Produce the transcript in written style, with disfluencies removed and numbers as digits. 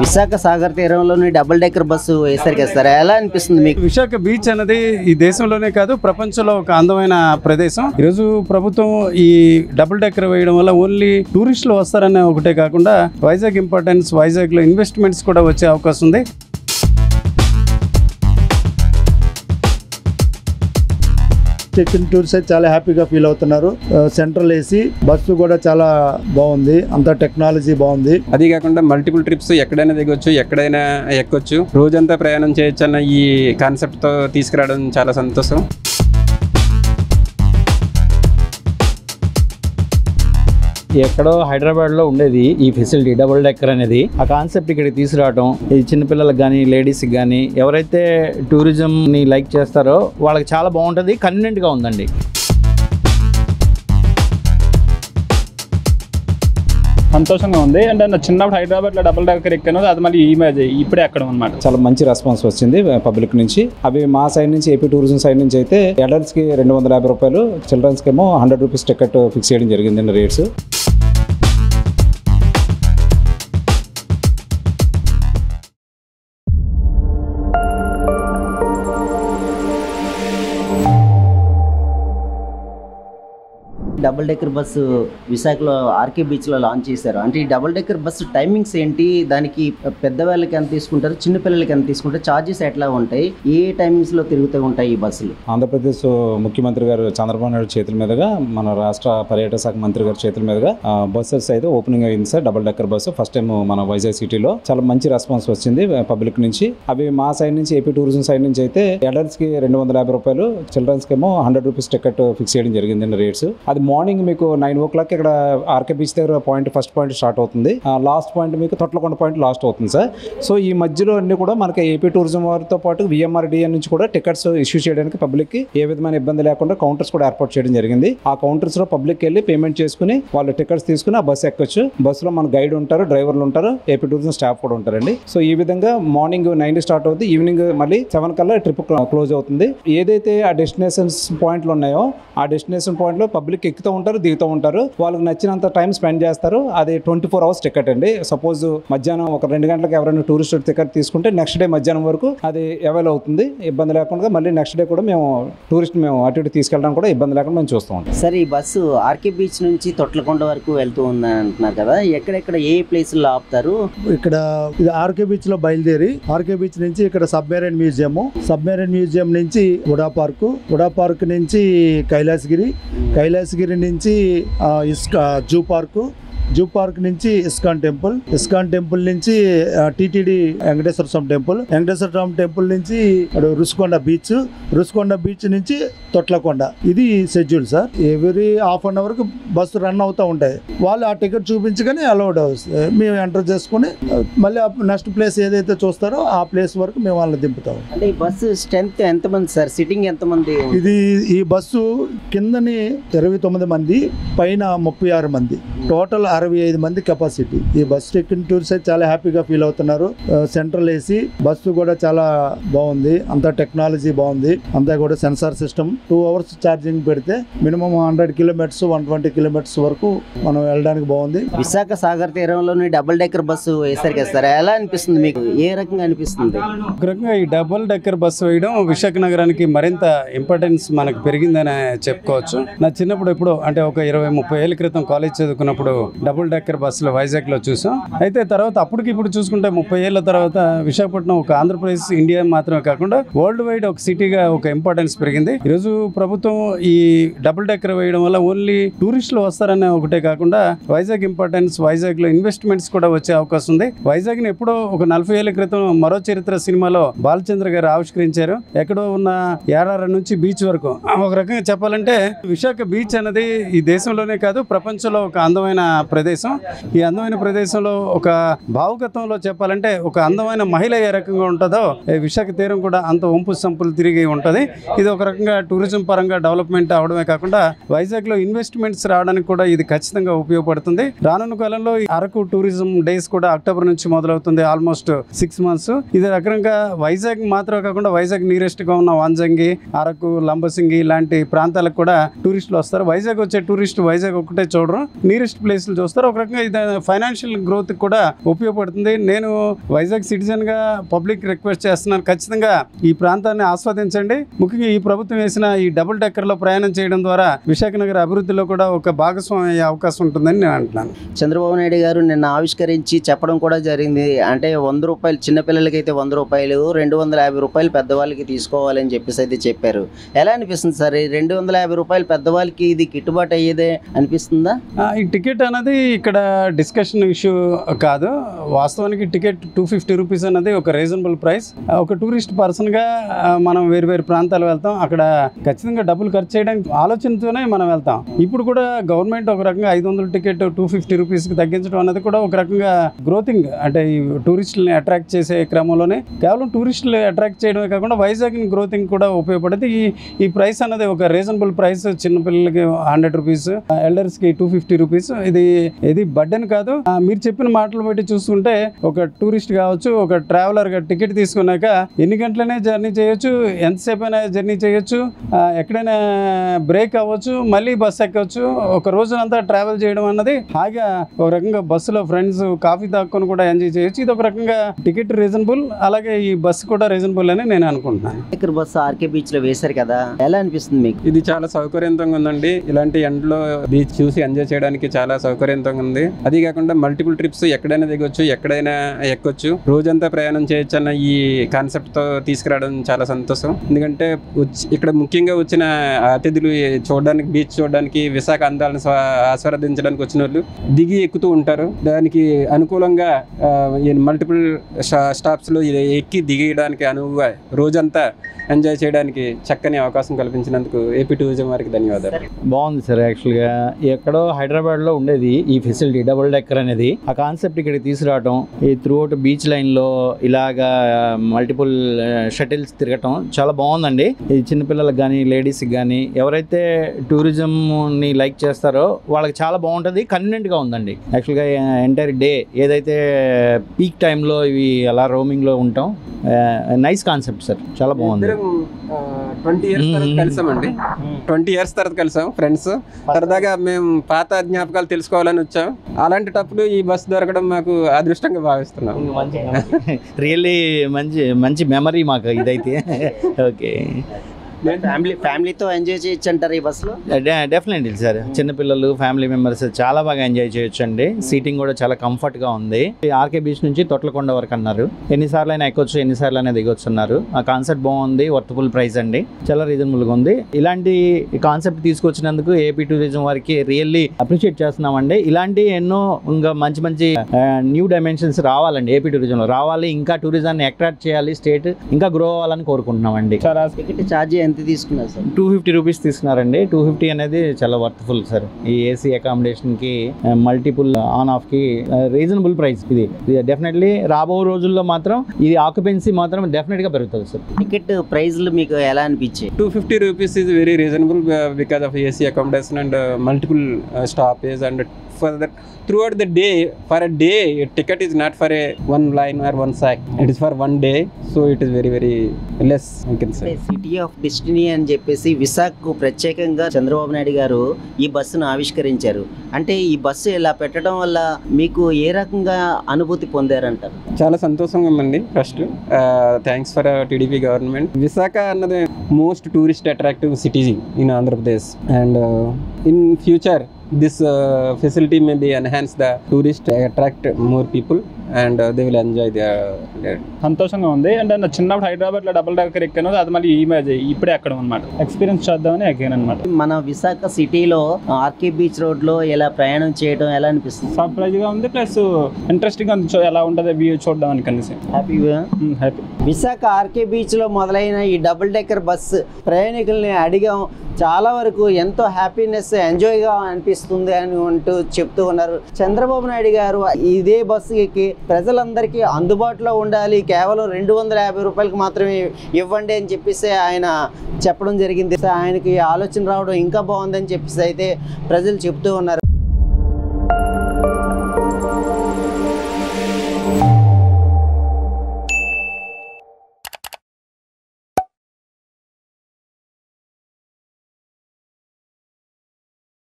విశాఖ సాగర్ తీరంలోని double decker bus వేసరికి sir ఎలా అనిపిస్తుంది మీకు? విశాఖ బీచ్ అనేది ఈ దేశంలోనే కాదు ప్రపంచంలో ఒక అందమైన ప్రదేశం. ఈరోజు ప్రభుత్వం ఈ డబుల్ డెక్కర్ వేయడం వల్ల ఓన్లీ టూరిస్టులు వస్తారనే ఒకటే కాకుండా వైజాగ్ ఇంపార్టెన్స్, వైజాగ్ లో ఇన్వెస్ట్మెంట్స్ కూడా వచ్చే అవకాశం ఉంది. చెక్కిన్ టూర్స్ అయితే చాలా హ్యాపీగా ఫీల్ అవుతున్నారు. సెంట్రల్ ఏసీ బస్సు కూడా చాలా బాగుంది, అంతా టెక్నాలజీ బాగుంది. అది కాకుండా మల్టిపుల్ ట్రిప్స్ ఎక్కడైనా దిగొచ్చు, ఎక్కడైనా ఎక్కొచ్చు, రోజంతా ప్రయాణం చేయొచ్చు అన్న ఈ కాన్సెప్ట్ తో తీసుకురావడం చాలా సంతోషం. ఎక్కడో హైదరాబాద్లో ఉండేది ఈ ఫెసిలిటీ డబుల్ డెక్కర్ అనేది, ఆ కాన్సెప్ట్ ఇక్కడికి తీసుకురావడం ఈ చిన్నపిల్లలకు కానీ లేడీస్కి కానీ ఎవరైతే టూరిజంని లైక్ చేస్తారో వాళ్ళకి చాలా బాగుంటుంది, కన్వీనియంట్గా ఉందండి. సంతోషంగా ఉంది. అంటే చిన్నప్పుడు హైదరాబాద్లో డబుల్ డెక్కర్ ఎక్కాను, అది మళ్ళీ ఇప్పుడే ఎక్కడం అనమాట. చాలా మంచి రెస్పాన్స్ వచ్చింది పబ్లిక్ నుంచి. అవి మా సైడ్ నుంచి ఏపీ టూరిజం సైడ్ నుంచి అయితే అడల్ట్స్కి 250 రూపాయలు, చిల్డ్రన్స్కి ఏమో 100 రూపీస్ టికెట్ ఫిక్స్ చేయడం జరిగిందండి రేట్స్. డబుల్ డెక్కర్ బస్సు విశాఖలో ఆర్కే బీచ్లో లాంచ్ చేశారు. అంటే ఈ డబుల్ డెక్కర్ బస్సు టైమింగ్స్ ఏంటి, దానికి పెద్దవాళ్ళకి ఎంత తీసుకుంటారు, చిన్నపిల్లలకి ఎంత తీసుకుంటారు, ఛార్జెస్ ఎట్లా ఉంటాయి, ఏ టైమింగ్స్లో తిరుగుతూ ఉంటాయి ఈ బస్సులు? ఆంధ్రప్రదేశ్ ముఖ్యమంత్రి గారు చంద్రబాబు నాయుడు చేతుల మీదుగా, మన రాష్ట్ర పర్యాటక శాఖ మంత్రి గారి చేతుల మీదుగా బస్సెస్ అయితే ఓపెనింగ్ అయింది sir. Double decker bus first time మన వైజాగ్ సిటీలో. చాలా మంచి రెస్పాన్స్ వచ్చింది పబ్లిక్ నుంచి. అవి మా సైడ్ నుంచి ఏపీ టూరిజం సైడ్ నుంచి అయితే అడల్ట్స్కి 250 రూపాయలు, చిల్డ్రన్స్కి ఏమో 100 రూపీస్ టికెట్ ఫిక్స్ చేయడం జరిగిందండి రేట్స్. అది మార్నింగ్ మీకు 9 o'clock ఇక్కడ ఆర్కే బీచ్ దగ్గర ఫస్ట్ పాయింట్ స్టార్ట్ అవుతుంది. లాస్ట్ పాయింట్ మీకు తొట్లకొండ పాయింట్ లాస్ట్ అవుతుంది సార్. సో ఈ మధ్యలో అన్ని కూడా మనకి ఏపీ టూరిజం వారితో పాటు VMRDA నుంచి కూడా టికెట్స్ ఇష్యూ చేయడానికి పబ్లిక్కి ఏ విధమైన ఇబ్బంది లేకుండా కౌంటర్స్ కూడా ఏర్పాటు చేయడం జరిగింది. ఆ కౌంటర్స్ లో పబ్లిక్ వెళ్ళి పేమెంట్ చేసుకుని వాళ్ళు టికెట్స్ తీసుకుని ఆ బస్సు ఎక్కొచ్చు. బస్సులో మన గైడ్ ఉంటారు, డ్రైవర్లు ఉంటారు, ఏపీ టూరిజం స్టాఫ్ కూడా ఉంటారండి. సో ఈ విధంగా మార్నింగ్ 9 స్టార్ట్ అవుతుంది, ఈవినింగ్ మళ్ళీ 7 కల్లా ట్రిప్ క్లోజ్ అవుతుంది. ఏదైతే ఆ డెస్టినేషన్స్ పాయింట్లు ఉన్నాయో ఆ డెస్టినేషన్ పాయింట్ లో పబ్లిక్ ఎక్కుతూ ఉంటారు, దిగుతూ ఉంటారు, వాళ్ళకి నచ్చినంత టైం స్పెండ్ చేస్తారు. అది 24 hours టికెట్ అండి. సపోజ్ మధ్యాహ్నం ఒక 2 గంటలకు ఎవరైనా టూరిస్ట్ టికెట్ తీసుకుంటే నెక్స్ట్ డే మధ్యాహ్నం వరకు అది అవైల్ అవుతుంది, ఇబ్బంది లేకుండా. మళ్ళీ నెక్స్ట్ డే కూడా మేము టూరిస్ట్ అటు ఇటు తీసుకెళ్ళడానికి కూడా ఇబ్బంది లేకుండా మేము చూస్తూ ఉంటాం. సరే, ఈ బస్సు ఆర్కే బీచ్ నుంచి తొట్లకొండ వరకు వెళ్తూ ఉందని అంటున్నారు కదా, ఎక్కడెక్కడ ఏ ప్లేసుల్లో ఆపుతారు? ఇక్కడ ఇది ఆర్కే బీచ్ లో బయలుదేరి ఆర్కే బీచ్ నుంచి ఇక్కడ సబ్మెరైన్ మ్యూజియం నుంచి ఉడా పార్క్ నుంచి కైలాసగిరి నుంచి జూ పార్క్ నుంచి ఇస్కాన్ టెంపుల్ నుంచి టీటీడీ వెంకటేశ్వర స్వామి టెంపుల్ నుంచి రుషికొండ బీచ్ నుంచి తొట్లకొండ. ఇది schedule sir. Every half an hour కు బస్సు రన్ అవుతూ ఉంటాయి. వాళ్ళు ఆ టికెట్ చూపించగానే అలౌడ్ అవుతుంది, మేము ఎంటర్ చేసుకుని మళ్ళీ నెక్స్ట్ ప్లేస్ ఏదైతే చూస్తారో ఆ ప్లేస్ వరకు మేము వాళ్ళని దింపుతాం. అంటే ఈ బస్సు స్ట్రెంత్ ఎంతమంది సార్, సిట్టింగ్ ఎంతమంది? ఈ బస్సు కిందని 29 మంది, పైన 36 మంది, టోటల్ 65 మంది కెపాసిటీ. ఈ బస్ చెక్కిన్ టూర్స్ అయితే చాలా హ్యాపీగా ఫీల్ అవుతున్నారు. సెంట్రల్ ఏసీ బస్సు కూడా చాలా బాగుంది, అంతా టెక్నాలజీ బాగుంది, అంతా కూడా సెన్సార్ సిస్టమ్. 2 hours ఛార్జింగ్ పెడితే మినిమం 100 kilometers 120 kilometers వరకు మనం వెళ్ళడానికి బాగుంది. విశాఖ సాగర్ తీరంలోని డబుల్ డెక్కర్ బస్సు వేసరికి సార్ ఎలా అనిపిస్తుంది మీకు? ఏ రకంగా అనిపిస్తుంది? ఒక రకంగా ఈ డబుల్ డెక్కర్ బస్సు వేయడం విశాఖ నగరానికి మరింత ఇంపార్టెన్స్ మనకు పెరిగిందని చెప్పుకోవచ్చు. నా చిన్నప్పుడు ఎప్పుడో అంటే ఒక 20-30 ఏళ్ళ క్రితం కాలేజ్ చదువుకున్నప్పుడు డబుల్ డెక్కర్ బస్సులు వైజాగ్ లో చూసాం. అయితే తర్వాత అప్పటికి ఇప్పుడు చూసుకుంటే 30 ఏళ్ల తర్వాత విశాఖపట్నం ఒక ఆంధ్రప్రదేశ్, ఇండియా మాత్రమే కాకుండా వరల్డ్ వైడ్ ఒక సిటీగా ఒక ఇంపార్టెన్స్ పెరిగింది. ఈరోజు ప్రభుత్వం ఈ డబుల్ డెక్కర్ వేయడం వల్ల ఓన్లీ టూరిస్టులు వస్తారనే ఒకటే కాకుండా వైజాగ్ ఇంపార్టెన్స్, వైజాగ్ లో ఇన్వెస్ట్మెంట్స్ కూడా వచ్చే అవకాశం ఉంది. వైజాగ్ ని ఎప్పుడో ఒక 40 ఏళ్ల క్రితం మరో చరిత్ర సినిమాలో బాలచంద్ర గారు ఆవిష్కరించారు. ఎక్కడో ఉన్న యారార నుంచి బీచ్ వరకు. ఒక రకంగా చెప్పాలంటే విశాఖ బీచ్ అనేది ఈ దేశంలోనే కాదు ప్రపంచంలో ఒక అందమైన ప్రదేశం. ఈ అందమైన ప్రదేశంలో ఒక భావుకత్వంలో చెప్పాలంటే ఒక అందమైన మహిళ ఏ రకంగా ఉంటుందో విశాఖ తీరం కూడా అంత వంపు సంపులు తిరిగి ఉంటుంది. ఇది ఒక రకంగా టూరిజం పరంగా డెవలప్మెంట్ అవడమే కాకుండా వైజాగ్ లో ఇన్వెస్ట్మెంట్స్ రావడానికి కూడా ఇది ఖచ్చితంగా ఉపయోగపడుతుంది. రానున్న కాలంలో ఈ అరకు టూరిజం డేస్ కూడా అక్టోబర్ నుంచి మొదలవుతుంది, ఆల్మోస్ట్ 6 months. ఇది రకంగా వైజాగ్ మాత్రమే కాకుండా వైజాగ్ నియరెస్ట్ గా ఉన్న వంజంగి, అరకు, లంబసింగి ఇలాంటి ప్రాంతాలకు కూడా టూరిస్టులు వస్తారు. వైజాగ్ వచ్చే టూరిస్ట్ వైజాగ్ ఒక్కటే చూడరు, నియరెస్ట్ ప్లేస్లు చూస్తారు. ఒక రకంగా ఇది ఫైనాన్షియల్ గ్రోత్ కూడా ఉపయోగపడుతుంది. నేను వైజాగ్ సిటిజన్గా పబ్లిక్ రిక్వెస్ట్ చేస్తున్నాను, ఖచ్చితంగా ఈ ప్రాంతాన్ని ఆస్వాదించండి. ముఖ్యంగా ఈ ప్రభుత్వం వేసిన ఈ డబుల్ డెక్కర్లో ప్రయాణం చేయడం ద్వారా విశాఖ నగర అభివృద్ధిలో కూడా ఒక భాగస్వామి అయ్యే అవకాశం ఉంటుందని నేను అంటున్నాను. చంద్రబాబు నాయుడు గారు నిన్న ఆవిష్కరించి చెప్పడం కూడా జరిగింది. అంటే 100 రూపాయలు చిన్నపిల్లలకి అయితే 100 రూపాయలు, 250 రూపాయలు పెద్దవాళ్ళకి తీసుకోవాలని చెప్పేసి అయితే చెప్పారు. ఎలా అనిపిస్తుంది సార్? 250 రూపాయలు పెద్దవాళ్ళకి ఇది గిట్టుబాటు అయ్యేదే అనిపిస్తుందా? ఈ టికెట్ అనేది ఇక్కడ డిస్కషన్ ఇష్యూ కాదు. వాస్తవానికి టికెట్ 250 రూపీస్ అనేది ఒక రీజనబుల్ ప్రైస్. ఒక టూరిస్ట్ పర్సన్గా మనం వేరు వేరు ప్రాంతాలు వెళ్తాం, అక్కడ ఖచ్చితంగా డబ్బులు ఖర్చు చేయడానికి ఆలోచనతోనే మనం వెళ్తాం. ఇప్పుడు కూడా గవర్నమెంట్ ఒక రకంగా 500 టికెట్ 250 రూపీస్కి తగ్గించడం అనేది కూడా ఒక రకంగా గ్రోతింగ్, అంటే ఈ టూరిస్టులని అట్రాక్ట్ చేసే క్రమంలోనే కేవలం టూరిస్టులు అట్రాక్ట్ చేయడమే కాకుండా వైజాగ్ని గ్రోతింగ్ కూడా ఉపయోగపడుతుంది. ఈ ప్రైస్ అనేది ఒక రీజనబుల్ ప్రైస్. చిన్నపిల్లలకి 100 రూపీస్, ఎల్డర్స్కి 250 రూపీస్. ఇది బడ్డెన్ కాదు. మీరు చెప్పిన మాటలు బట్టి చూస్తుంటే ఒక టూరిస్ట్ కావచ్చు, ఒక ట్రావెలర్గా టికెట్ తీసుకున్నాక ఎన్ని గంటలనే జర్నీ చేయొచ్చు, ఎంతసేపు అయినా జర్నీ చేయొచ్చు, ఎక్కడైనా బ్రేక్ అవ్వచ్చు, మళ్ళీ బస్సు ఎక్కవచ్చు. ఒక రోజునంతా ట్రావెల్ చేయడం అన్నది హాయిగా ఒక రకంగా బస్సులో ఫ్రెండ్స్ కాఫీ తాక్కుని కూడా ఎంజాయ్ చేయొచ్చు. ఇది ఒక రకంగా టికెట్ రీజనబుల్, అలాగే ఈ బస్సు కూడా రీజనబుల్ అని నేను అనుకుంటున్నాను. ఇక్కడ బస్సు ఆర్కే బీచ్ లో వేశారు కదా, ఎలా అనిపిస్తుంది మీకు? ఇది చాలా సౌకర్యవంతంగా ఉందండి. ఇలాంటి ఎండలో బీచ్ చూసి ఎంజాయ్ చేయడానికి చాలా సౌకర్యవంతంగా ఉంది. అది కాకుండా మల్టిపుల్ ట్రిప్స్ ఎక్కడైనా దిగొచ్చు, ఎక్కడైనా ఎక్కొచ్చు, రోజంతా ప్రయాణం చేయొచ్చు అన్న ఈ కాన్సెప్ట్ తో తీసుకురావడం చాలా సంతోషం. ఎందుకంటే ఇక్కడ ముఖ్యంగా వచ్చిన అతిథులు చూడడానికి, బీచ్ చూడడానికి, విశాఖ అందాలను ఆస్వాదించడానికి వచ్చిన వాళ్ళు దిగి ఎక్కుతూ ఉంటారు. దానికి అనుకూలంగా మల్టిపుల్ స్టాప్స్ లో ఎక్కి దిగడానికి అనువుగా రోజంతా ఎంజాయ్ చేయడానికి చక్కని అవకాశం కల్పించినందుకు ఏపీ టూరిజం వారికి ధన్యవాదాలు. బాగుంది సార్. యాక్చువల్గా ఎక్కడో హైదరాబాద్లో ఉండేది ఈ ఫెసిలిటీ డబుల్ డెక్కర్ అనేది. ఆ కాన్సెప్ట్ ఇక్కడికి తీసుకురావడం, ఈ త్రూఅవుట్ బీచ్ లైన్లో ఇలాగా మల్టిపుల్ షటిల్స్ తిరగటం చాలా బాగుందండి. ఇది చిన్నపిల్లలకు కానీ లేడీస్కి కానీ ఎవరైతే టూరిజంని లైక్ చేస్తారో వాళ్ళకి చాలా బాగుంటుంది. కన్వీనియంట్గా ఉందండి. యాక్చువల్గా ఎంటైర్ డే ఏదైతే పీక్ టైంలో ఇవి అలా రోమింగ్లో ఉంటాం. నైస్ కాన్సెప్ట్ సార్, చాలా బాగుంది. 20 years తర్వాత కలిసామండి. 20 years తర్వాత కలిసాం ఫ్రెండ్స్. సరదాగా మేము పాత జ్ఞాపకాలు తెలుసుకోవాలని వచ్చాం. అలాంటిటప్పుడు ఈ బస్సు దొరకడం మాకు అదృష్టంగా భావిస్తున్నాం. రియల్లీ మంచి మెమరీ మాకు ఇదైతే. ఓకే, ఫ్యామిలీతో ఎంజాయ్ చేయొచ్చు అంటారు ఈ బస్సులో? Definitely sir. చిన్నపిల్లలు, ఫ్యామిలీ మెంబర్స్ చాలా బాగా ఎంజాయ్ చేయొచ్చు అండి. సీటింగ్ కూడా చాలా కంఫర్ట్గా ఉంది. ఆర్కే బీచ్ నుంచి తొట్లకొండ వరకు అన్నారు. ఎన్నిసార్లు అయినా ఎక్కొచ్చు, ఎన్నిసార్లు అయినా దిగొచ్చు అన్నారు. ఆ కాన్సెప్ట్ బాగుంది, వర్తబుల్ ప్రైస్ అండి, చాలా రీజనబుల్గా ఉంది. ఇలాంటి కాన్సెప్ట్ తీసుకొచ్చినందుకు ఏపీ టూరిజం వారికి రియల్లీ అప్రిషియేట్ చేస్తున్నామండి. ఇలాంటి ఎన్నో ఇంకా మంచి న్యూ డైమెన్షన్స్ రావాలండి, ఏపీ టూరిజంలో రావాలి. ఇంకా టూరిజాన్ని అట్రాక్ట్ చేయాలి, స్టేట్ ఇంకా గ్రో అవ్వాలని కోరుకుంటున్నామండి. టికెట్ ఛార్జ్ ఎంత తీసుకున్నారు సార్? 250 రూపీస్ తీసుకున్నారండి. 250 అనేది చాలా వర్త్ఫుల్ సార్. ఈ ఏసీ అకామిడేషన్కి, మల్టిపుల్ ఆన్ ఆఫ్ కి రీజనబుల్ ప్రైస్. ఇది డెఫినెట్లీ రాబో రోజుల్లో మాత్రం ఇది ఆక్యుపెన్సీ మాత్రం డెఫినెట్ గా పెరుగుతుంది సార్. టికెట్ ప్రైస్లు మీకు ఎలా అనిపించాయి? 250 rupees is very reasonable because of AC accommodation and multiple stoppage and for that throughout the day. For a day ticket is not for a one line or one sack, it is for one day, so it is very less, I can say. City of destiny అని చెప్పేసి విశాఖకు ప్రత్యేకంగా చంద్రబాబు నాయుడు గారు ఈ బస్సును ఆవిష్కరించారు. అంటే ఈ బస్సు ఇలా పెట్టడం వల్ల మీకు ఏ రకంగా అనుభూతి పొందారంటారు? చాలా సంతోషంగా ఉందండి. First thanks for TDP government. Visakha అన్నది most tourist attractive city in Andhra Pradesh, and in future this facility may be enhance the tourist, attract more people and they will enjoy their. సంతోషంగా ఉంది. అంటే నా చిన్నప్పుడు హైదరాబాద్లో డబుల్ డెక్కర్ ఎక్కాను, అది మళ్ళీ ఇప్పుడే ఎక్కడం అనమాట. ఎక్స్పీరియన్స్ చేద్దామని ఎక్కాను అనమాట. మన విశాఖ సిటీలో ఆర్కే బీచ్ రోడ్లో ఇలా ప్రయాణం చేయడం ఎలా అనిపిస్తుంది? సర్ప్రైజ్గా ఉంది, ప్లస్ ఇంట్రెస్టింగ్గా ఎలా ఉంటుంది వ్యూ చూడడానికి అనేసి హ్యాపీగా. హ్యాపీ. విశాఖ ఆర్కే బీచ్లో మొదలైన ఈ డబుల్ డెక్కర్ బస్సు ప్రయాణికుల్ని అడిగాం. చాలా వరకు ఎంతో హ్యాపీనెస్, ఎంజాయ్గా అనిపిస్తుంది అని అంటూ చెప్తూ ఉన్నారు. చంద్రబాబు నాయుడు గారు ఇదే బస్సు ఎక్కి ప్రజలందరికీ అందుబాటులో ఉండాలి, కేవలం 250 రూపాయలకు మాత్రమే ఇవ్వండి అని చెప్పేసి ఆయన చెప్పడం జరిగింది. ఆయనకి ఆలోచన రావడం ఇంకా బాగుందని చెప్పేసి అయితే ప్రజలు చెప్తూ ఉన్నారు.